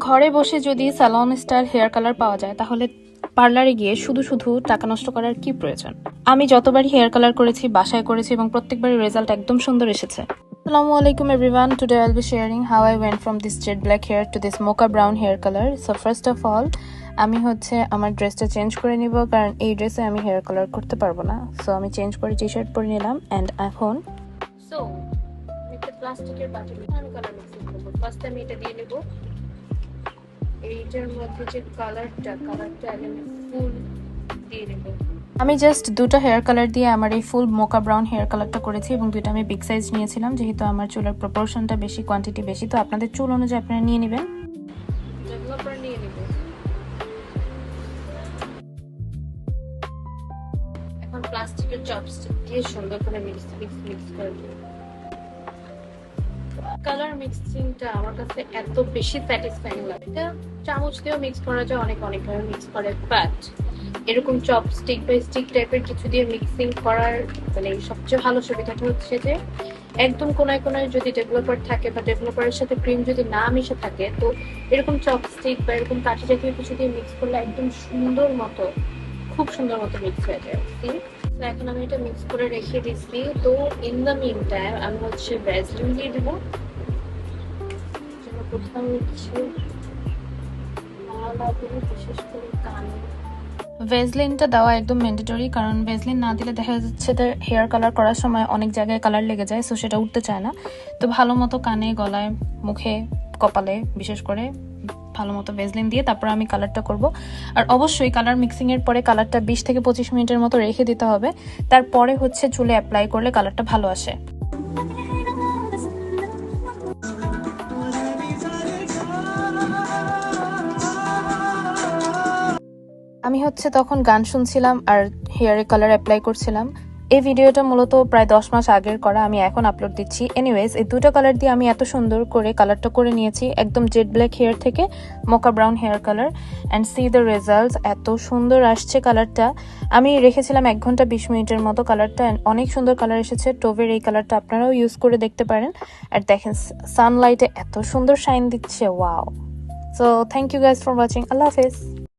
ঘরে বসে যদি স্যালন স্টাইল হেয়ার কালার পাওয়া যায় তাহলে পার্লারে গিয়ে শুধু শুধু টাকা নষ্ট করার কি প্রয়োজন। আমি যতবারই হেয়ার কালার করেছি বাসায় করেছি এবং প্রত্যেকবারই রেজাল্ট একদম সুন্দর এসেছে। Assalamu alaikum everyone. Today I'll be sharing how I went from this jet black hair to this mocha brown hair color. So first of all, আমি হচ্ছে আমার ড্রেসটা চেঞ্জ করে নিব কারণ এই ড্রেসে আমি হেয়ার কালার করতে পারবো না। সো আমি চেঞ্জ করে টি-শার্ট পরে নিলাম এন্ড এখন একটা প্লাস্টিকের বাটিতে আমি কালার মিক্স করব। ফার্স্ট আমি এটা দিয়ে নেব। এইটার মধ্যে যে কালারটা আগে ফুল দিয়ে নেব। আমি জাস্ট দুটো হেয়ার কালার দিয়ে আমার এই ফুল মোকা ব্রাউন হেয়ার কালারটা করেছি এবং দুটো আমি বিগ সাইজ নিয়েছিলাম যেহেতু আমার চুলের প্রপোর্শনটা বেশি, কোয়ান্টিটি বেশি, তো আপনাদের চুল অনুযায়ী আপনারা নিয়ে নেবেন। ডেভেলপার নিয়ে নেব। এখন প্লাস্টিকের চপস্টিক দিয়ে সুন্দর করে মিক্স করে দেব। কালার মিক্সিংটা আমার কাছে এত বেশি স্যাটিসফাইং লাগে। এটা চামচ দিয়েও মিক্স করা যায়, অনেকভাবে মিক্স করে, বাট এরকম চপস্টিক বা স্টিক টাইপের কিছু দিয়ে মিক্সিং করার মানে সবচেয়ে ভালো সুবিধাটা হচ্ছে যে একদম কোনায় কোনায় যদি ডেভেলপার থাকে বা ডেভেলপারের সাথে ক্রিম যদি না মিশে থাকে তো এরকম চপস্টিক বা এরকম কাঠি জাতীয় কিছু দিয়ে মিক্স করলে একদম খুব সুন্দর মতো মিক্স হয়ে যায়। তো এখন আমি এটা মিক্স করে রেখে দিচ্ছি। তো ইন দ্য মিন টাইম আমি হচ্ছে ভ্যাসলিন দিয়ে দেবো যেন কোথাও কিছু না লাগে, বিশেষ করে কানে। ভেজলিনটা দেওয়া একদম ম্যান্ডেটরি, কারণ ভেজলিন না দিলে দেখা যাচ্ছে তার হেয়ার কালার করার সময় অনেক জায়গায় কালার লেগে যায়, সো সেটা উঠতে চায় না। তো ভালো মতো কানে, গলায়, মুখে, কপালে বিশেষ করে ভালো মতো ভেজলিন দিয়ে তারপর আমি কালারটা করব। আর অবশ্যই কালার মিক্সিং এর পরে কালারটা 20 থেকে 25 মিনিটের মতো রেখে দিতে হবে। তারপরে হচ্ছে চুলে অ্যাপ্লাই করলে কালারটা ভালো আসে। আমি হচ্ছে তখন গান শুনছিলাম আর হেয়ারে কালার অ্যাপ্লাই করছিলাম। এই ভিডিওটা মূলত প্রায় 10 মাস আগের করা, আমি এখন আপলোড দিচ্ছি। এনিওয়েজ, এই দুটো কালার দিয়ে আমি এত সুন্দর করে কালারটা করে নিয়েছি, একদম জেড ব্ল্যাক হেয়ার থেকে mocha brown hair colour. And see the results, এত সুন্দর আসছে কালারটা। আমি রেখেছিলাম 1 ঘন্টা 20 মিনিটের মতো কালারটা, অনেক সুন্দর কালার এসেছে। টোভের এই কালারটা আপনারাও ইউজ করে দেখতে পারেন। আর দেখেন সানলাইটে এত সুন্দর শাইন দিচ্ছে, wow. So thank you guys for watching. আল্লাহ হাফেজ।